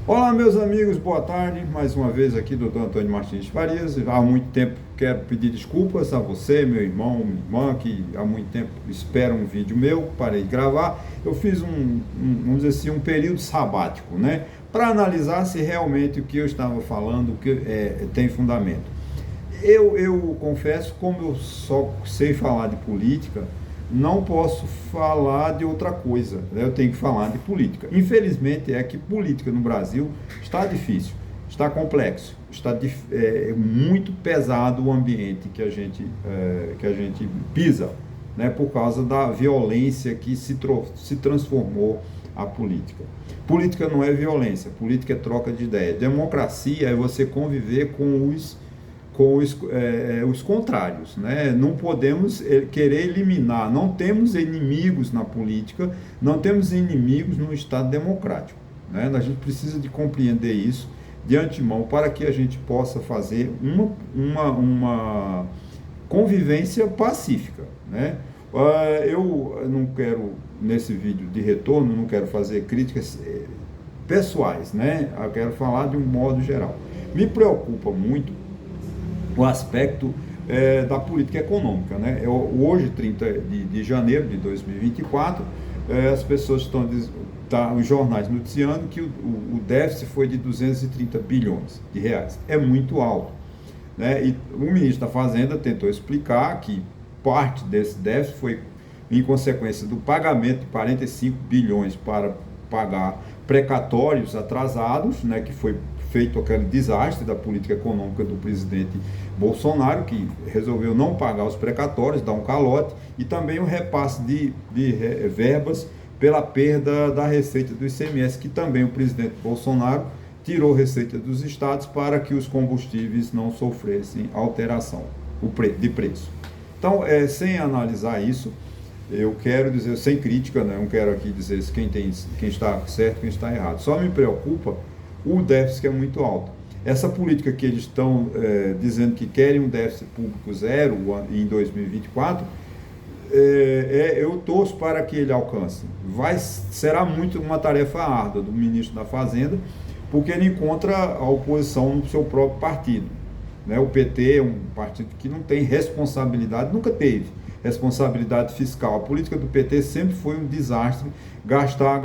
Olá, meus amigos, boa tarde. Mais uma vez aqui, doutor Antônio Martins Farias. Há muito tempo quero pedir desculpas a você, meu irmão, minha irmã, que há muito tempo espera um vídeo meu, parei de gravar. Eu fiz vamos dizer assim, um período sabático, né? Para analisar se realmente o que eu estava falando tem fundamento. Eu confesso, como eu só sei falar de política, não posso falar de outra coisa, né? Eu tenho que falar de política. Infelizmente é que política no Brasil está difícil, está complexo, muito pesado o ambiente que a gente pisa, né? Por causa da violência que se transformou a política. Política não é violência, política é troca de ideia. Democracia é você conviver com os contrários, né? Não podemos querer eliminar, não temos inimigos na política, não temos inimigos no Estado democrático, né? A gente precisa de compreender isso de antemão para que a gente possa fazer uma convivência pacífica, né? Eu não quero, nesse vídeo de retorno, não quero fazer críticas pessoais, né? Eu quero falar de um modo geral. Me preocupa muito o aspecto da política econômica, né? Hoje, 30 de janeiro de 2024, as pessoas os jornais noticiando que o déficit foi de 230 bilhões de reais. É muito alto, né? E o ministro da Fazenda tentou explicar que parte desse déficit foi em consequência do pagamento de 45 bilhões para pagar precatórios atrasados, né, que foi feito aquele desastre da política econômica do presidente Bolsonaro, que resolveu não pagar os precatórios, dar um calote, e também o repasse de verbas pela perda da receita do ICMS, que também o presidente Bolsonaro tirou receita dos estados para que os combustíveis não sofressem alteração de preço. Então, sem analisar isso, eu quero dizer, sem crítica, né? Não quero aqui dizer quem está certo, quem está errado. Só me preocupa o déficit que é muito alto. Essa política que eles estão dizendo que querem um déficit público zero em 2024, eu torço para que ele alcance. Será muito uma tarefa árdua do ministro da Fazenda, porque ele encontra a oposição no seu próprio partido, né? O PT é um partido que não tem responsabilidade, nunca teve responsabilidade fiscal. A política do PT sempre foi um desastre, gastar,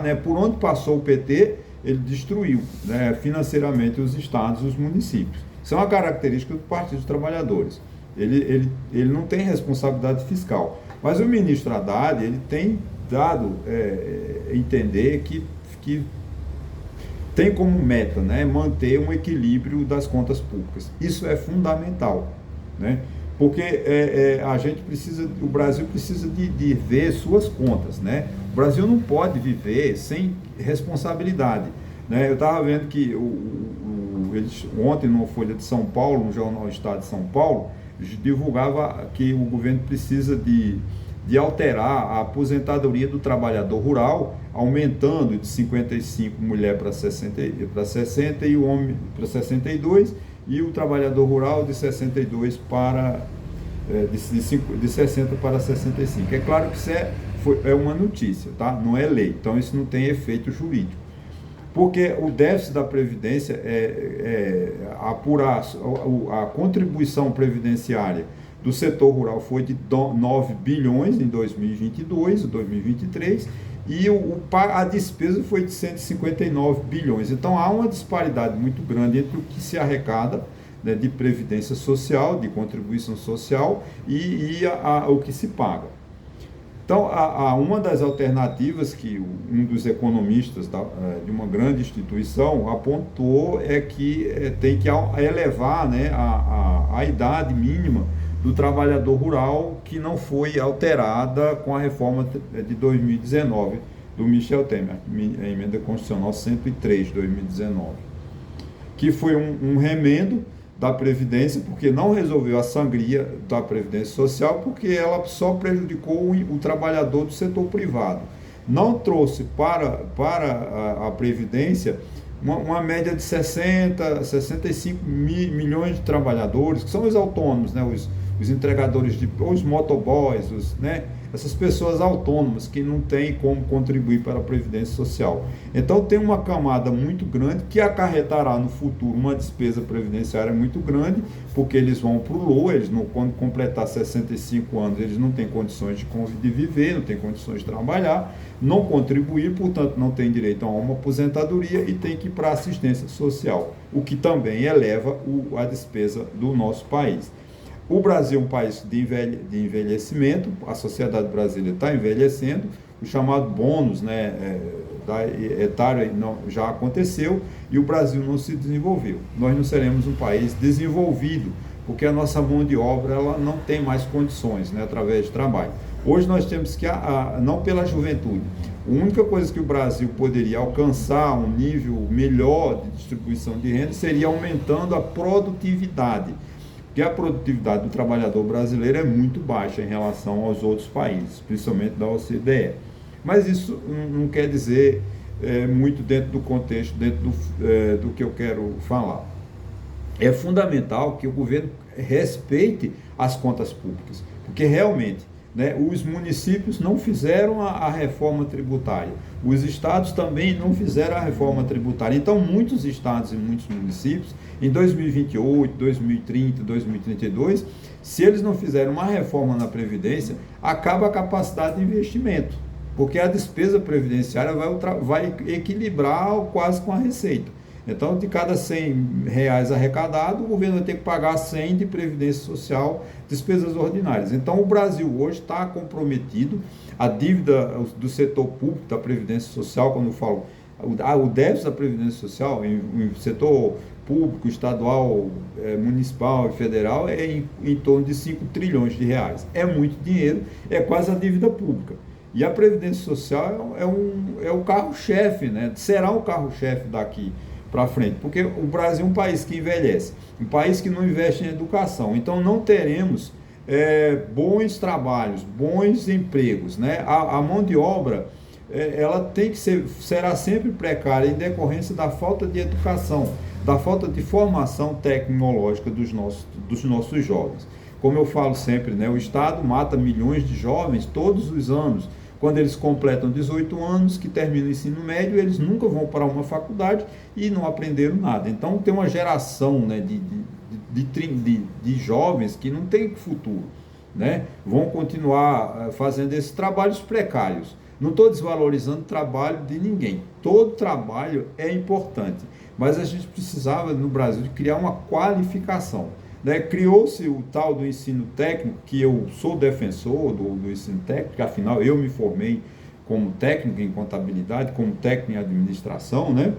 né? Por onde passou o PT, ele destruiu, né, financeiramente os estados, os municípios. Isso é uma característica do Partido dos Trabalhadores. Ele não tem responsabilidade fiscal. Mas o ministro Haddad, ele tem dado entender que tem como meta, né, manter um equilíbrio das contas públicas. Isso é fundamental, né? Porque o Brasil precisa de ver suas contas, né? O Brasil não pode viver sem responsabilidade, né? Eu estava vendo que ontem, numa Folha de São Paulo, no jornal Estado de São Paulo, divulgava que o governo precisa de alterar a aposentadoria do trabalhador rural, aumentando de 55 mulher para 60 e o homem para 62, e o trabalhador rural de 62 de 60 para 65. É claro que isso é uma notícia, tá? Não é lei, então isso não tem efeito jurídico. Porque o déficit da Previdência apurar a contribuição previdenciária do setor rural foi de 9 bilhões em 2022, 2023, e a despesa foi de 159 bilhões. Então há uma disparidade muito grande entre o que se arrecada, né, de previdência social, de contribuição social e o que se paga. Então, uma das alternativas que um dos economistas de uma grande instituição apontou é que tem que elevar, né, a idade mínima do trabalhador rural, que não foi alterada com a reforma de 2019 do Michel Temer, a emenda constitucional 103 de 2019, que foi um remendo da Previdência, porque não resolveu a sangria da Previdência Social, porque ela só prejudicou o trabalhador do setor privado. Não trouxe para a Previdência uma média de 65 milhões de trabalhadores, que são os autônomos, né? Os entregadores os motoboys, né? essas pessoas autônomas que não têm como contribuir para a Previdência Social. Então tem uma camada muito grande que acarretará no futuro uma despesa previdenciária muito grande, porque eles vão para o LOA, eles não, quando completar 65 anos, eles não têm condições de viver, não têm condições de trabalhar, não contribuir, portanto não têm direito a uma aposentadoria e tem que ir para a assistência social, o que também eleva a despesa do nosso país. O Brasil é um país de envelhecimento, a sociedade brasileira está envelhecendo, o chamado bônus, né, da etária já aconteceu e o Brasil não se desenvolveu. Nós não seremos um país desenvolvido, porque a nossa mão de obra ela não tem mais condições, né, através de trabalho. Hoje nós temos que, não pela juventude, a única coisa que o Brasil poderia alcançar um nível melhor de distribuição de renda seria aumentando a produtividade, porque a produtividade do trabalhador brasileiro é muito baixa em relação aos outros países, principalmente da OCDE. Mas isso não quer dizer muito dentro do contexto, dentro do que eu quero falar. É fundamental que o governo respeite as contas públicas, porque realmente, né, os municípios não fizeram a reforma tributária, os estados também não fizeram a reforma tributária. Então, muitos estados e muitos municípios, em 2028, 2030, 2032, se eles não fizerem uma reforma na Previdência, acaba a capacidade de investimento, porque a despesa previdenciária vai equilibrar quase com a receita. Então, de cada R$100 arrecadado, o governo vai ter que pagar 100 de Previdência Social, despesas ordinárias. Então, o Brasil hoje está comprometido, a dívida do setor público da Previdência Social, quando eu falo, o déficit da Previdência Social, em setor público, estadual, municipal e federal, é em torno de 5 trilhões de reais. É muito dinheiro, é quase a dívida pública. E a Previdência Social é o carro-chefe, né? Será o carro-chefe daqui para frente, porque o Brasil é um país que envelhece, um país que não investe em educação, então não teremos bons trabalhos, bons empregos, né? A mão de obra ela tem que será sempre precária em decorrência da falta de educação, da falta de formação tecnológica dos nossos jovens. Como eu falo sempre, né? O Estado mata milhões de jovens todos os anos. Quando eles completam 18 anos, que terminam o ensino médio, eles nunca vão para uma faculdade e não aprenderam nada. Então, tem uma geração, né, de jovens que não tem futuro, né? Vão continuar fazendo esses trabalhos precários. Não estou desvalorizando o trabalho de ninguém. Todo trabalho é importante, mas a gente precisava, no Brasil, de criar uma qualificação. Né? Criou-se o tal do ensino técnico, que eu sou defensor do ensino técnico, afinal eu me formei como técnico em contabilidade, como técnico em administração, né?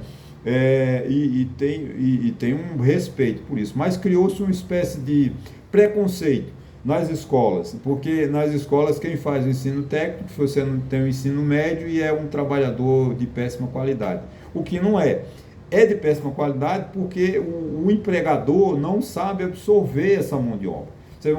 Tem um respeito por isso, mas criou-se uma espécie de preconceito nas escolas, porque nas escolas quem faz o ensino técnico, você não tem o ensino médio e é um trabalhador de péssima qualidade, o que não é. É de péssima qualidade porque o empregador não sabe absorver essa mão de obra. Você vê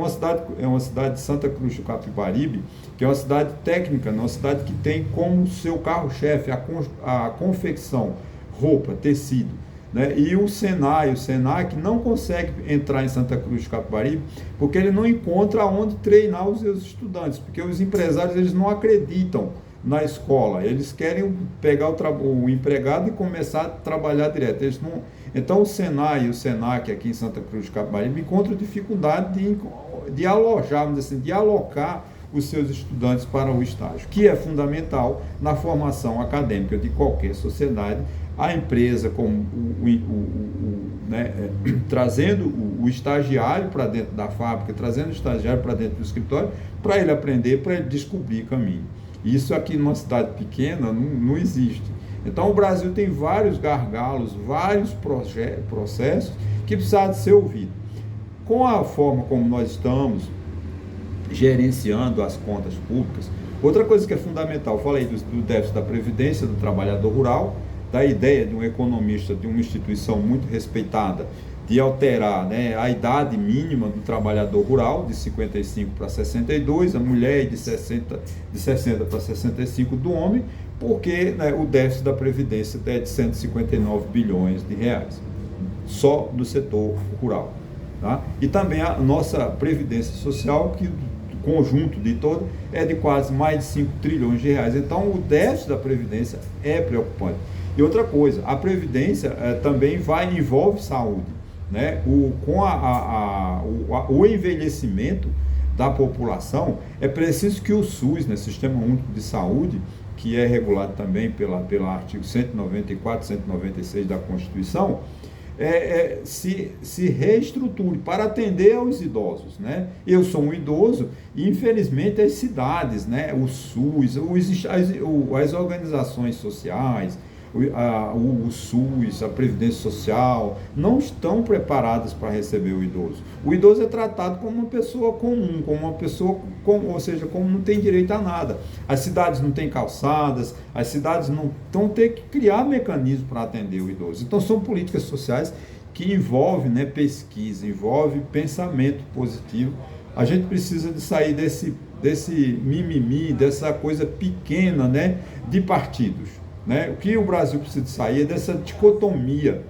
uma cidade de Santa Cruz do Capibaribe, que é uma cidade técnica, uma cidade que tem como seu carro-chefe a confecção, roupa, tecido. Né? E o Senai, o Senac não consegue entrar em Santa Cruz do Capibaribe porque ele não encontra onde treinar os seus estudantes, porque os empresários eles não acreditam na escola, eles querem pegar o empregado e começar a trabalhar direto. Então o Senai e o Senac aqui em Santa Cruz do Capibaribe encontram dificuldade de alojar, vamos dizer assim, de alocar os seus estudantes para o estágio, que é fundamental na formação acadêmica de qualquer sociedade. A empresa, trazendo o estagiário para dentro da fábrica, trazendo o estagiário para dentro do escritório, para ele aprender, para ele descobrir caminho. Isso aqui numa cidade pequena não existe. Então o Brasil tem vários gargalos, vários processos que precisam de ser ouvidos. Com a forma como nós estamos gerenciando as contas públicas, outra coisa que é fundamental, eu falei do déficit da Previdência do trabalhador rural, da ideia de um economista de uma instituição muito respeitada de alterar, né, a idade mínima do trabalhador rural de 55 para 62, a mulher de 60 para 65 do homem, porque, né, o déficit da Previdência é de 159 bilhões de reais, só no setor rural. Tá? E também a nossa Previdência Social, conjunto de todo é de quase mais de 5 trilhões de reais. Então, o déficit da Previdência é preocupante. E outra coisa, a Previdência também envolve saúde, né? O envelhecimento da população, é preciso que o SUS, né, Sistema Único de Saúde, que é regulado também pela artigo 194, 196 da Constituição, se reestruture para atender aos idosos, né? Eu sou um idoso e, infelizmente, as cidades, né, o SUS, as organizações sociais, o SUS, a Previdência Social, não estão preparadas para receber o idoso. O idoso é tratado como uma pessoa comum, como uma pessoa, ou seja, como não tem direito a nada. As cidades não têm calçadas, as cidades não estão tendo que criar mecanismos para atender o idoso. Então, são políticas sociais que envolvem, né, pesquisa, envolvem pensamento positivo. A gente precisa de sair desse mimimi, dessa coisa pequena, né, de partidos. Né? O que o Brasil precisa de sair é dessa dicotomia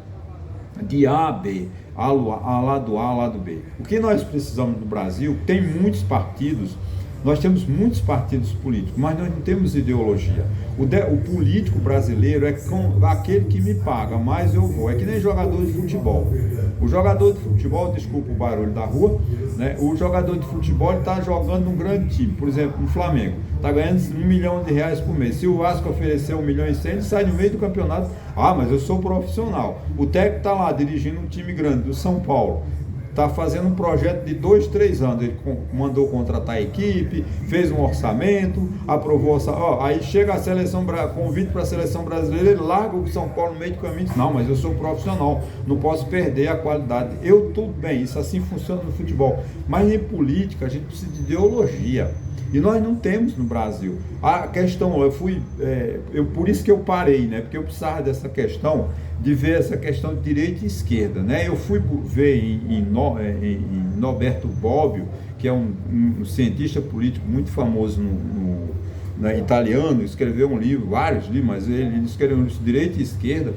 de A, B, lado A, lado B. O que nós precisamos no Brasil, tem muitos partidos, nós temos muitos partidos políticos, mas nós não temos ideologia. O político brasileiro é aquele que me paga, mas eu vou. É que nem jogador de futebol. O jogador de futebol, desculpa o barulho da rua, né? O jogador de futebol está jogando num grande time, por exemplo, no Flamengo. Está ganhando R$1 milhão por mês. Se o Vasco oferecer 1,1 milhão, ele sai no meio do campeonato. Ah, mas eu sou profissional. O técnico está lá dirigindo um time grande, do São Paulo. Está fazendo um projeto de 2, 3 anos. Ele mandou contratar a equipe, fez um orçamento, aprovou aí chega a seleção, convite para a seleção brasileira, ele larga o São Paulo no meio do caminho e diz, não, mas eu sou profissional, não posso perder a qualidade. Tudo bem, isso assim funciona no futebol. Mas em política a gente precisa de ideologia. E nós não temos no Brasil. A questão, por isso que eu parei, né? Porque eu precisava dessa questão, de ver essa questão de direita e esquerda, né? Eu fui ver em Norberto Bobbio, que é um cientista político muito famoso italiano, escreveu um livro, vários livros, mas ele escreveu um livro de direita e esquerda.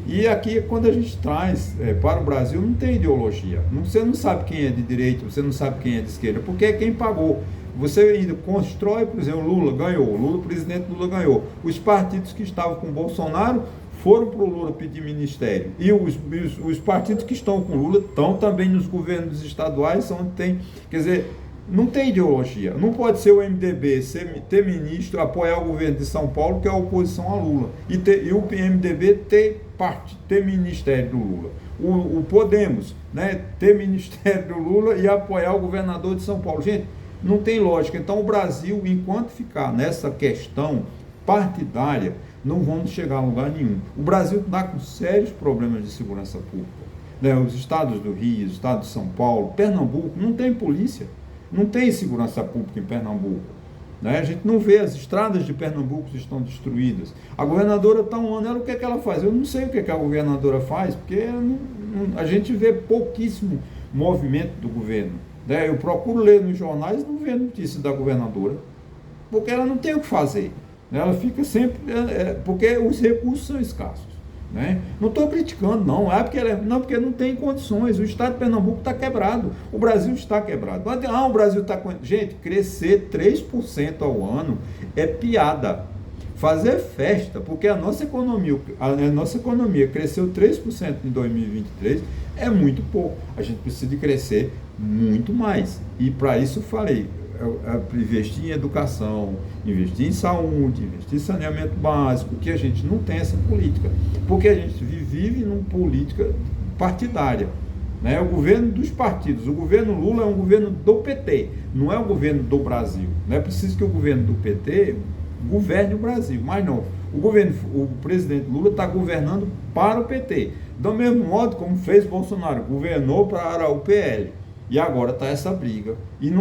E aqui, quando a gente traz para o Brasil, não tem ideologia. Você não sabe quem é de direita, você não sabe quem é de esquerda, porque é quem pagou. Você ainda constrói, por exemplo, o presidente Lula ganhou. Os partidos que estavam com Bolsonaro foram para o Lula pedir ministério. E os partidos que estão com Lula estão também nos governos estaduais, onde tem, quer dizer, não tem ideologia. Não pode ser o MDB ter ministro, apoiar o governo de São Paulo, que é a oposição a Lula, e o MDB ter ministério do Lula. O Podemos, né, ter ministério do Lula e apoiar o governador de São Paulo. Gente, não tem lógica. Então, o Brasil, enquanto ficar nessa questão partidária, não vamos chegar a lugar nenhum. O Brasil está com sérios problemas de segurança pública. Né? Os estados do Rio, o estado de São Paulo, Pernambuco, não tem polícia. Não tem segurança pública em Pernambuco. Né? A gente não vê, as estradas de Pernambuco estão destruídas. A governadora está um ano, o que é que ela faz? Eu não sei o que é que a governadora faz, porque a gente vê pouquíssimo movimento do governo. Né? Eu procuro ler nos jornais e não vejo notícia da governadora, porque ela não tem o que fazer. Ela fica sempre, porque os recursos são escassos. Né? Não estou criticando, não. Porque não tem condições. O estado de Pernambuco está quebrado. O Brasil está quebrado. O Brasil está... Gente, crescer 3% ao ano é piada. Fazer festa, porque a nossa economia cresceu 3% em 2023, é muito pouco. A gente precisa de crescer muito mais. E para isso eu falei, investir em educação, investir em saúde, investir em saneamento básico, que a gente não tem essa política, porque a gente vive numa política partidária, né? O governo dos partidos, o governo Lula é um governo do PT, não é um governo do Brasil. Não é preciso que o governo do PT governe o Brasil, mas não. O presidente Lula está governando para o PT, do mesmo modo como fez Bolsonaro, governou para o PL. E agora está essa briga. E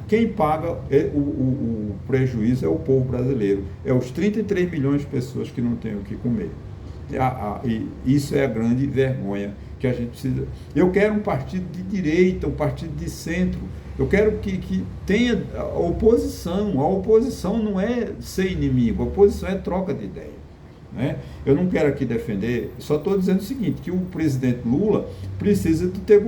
quem paga o prejuízo é o povo brasileiro. É os 33 milhões de pessoas que não têm o que comer. E isso é a grande vergonha que a gente precisa. Eu quero um partido de direita, um partido de centro. Eu quero que tenha a oposição. A oposição não é ser inimigo, a oposição é troca de ideia. Né? Eu não quero aqui defender, só estou dizendo o seguinte, que o presidente Lula precisa de ter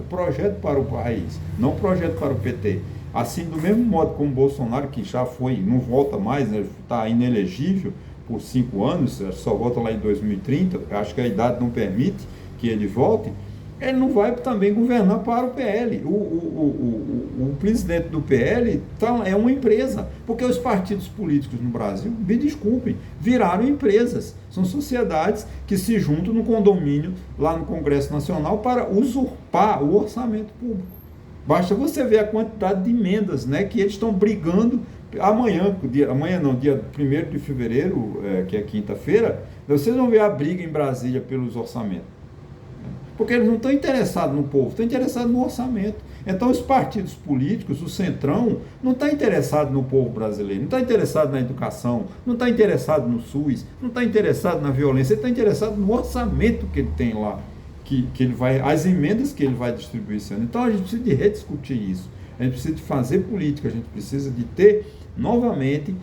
projeto para o país, não projeto para o PT. Assim, do mesmo modo como Bolsonaro, que já foi, não volta mais, né, está inelegível por 5 anos, só volta lá em 2030, acho que a idade não permite que ele volte, ele não vai também governar para o PL. O presidente do PL é uma empresa, porque os partidos políticos no Brasil, me desculpem, viraram empresas. São sociedades que se juntam no condomínio, lá no Congresso Nacional, para usurpar o orçamento público. Basta você ver a quantidade de emendas, né, que eles estão brigando amanhã não, dia 1º de fevereiro, que é quinta-feira, vocês vão ver a briga em Brasília pelos orçamentos. Porque eles não estão interessados no povo, estão interessados no orçamento. Então os partidos políticos, o Centrão, não está interessado no povo brasileiro, não está interessado na educação, não está interessado no SUS, não está interessado na violência, ele está interessado no orçamento que ele tem lá, que ele vai, as emendas que ele vai distribuir esse ano. Então a gente precisa de rediscutir isso, a gente precisa de fazer política, a gente precisa de ter novamente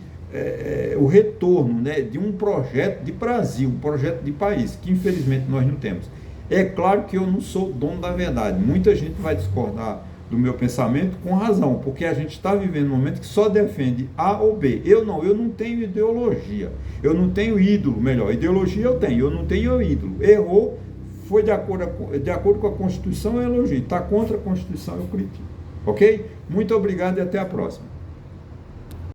o retorno, né, de um projeto de Brasil, um projeto de país, que infelizmente nós não temos. É claro que eu não sou dono da verdade. Muita gente vai discordar do meu pensamento com razão, porque a gente está vivendo um momento que só defende A ou B. Eu não tenho ideologia. Eu não tenho ídolo, melhor. Ideologia eu não tenho ídolo. Errou, foi de acordo com a Constituição, eu elogio. Está contra a Constituição, eu critico. Ok? Muito obrigado e até a próxima.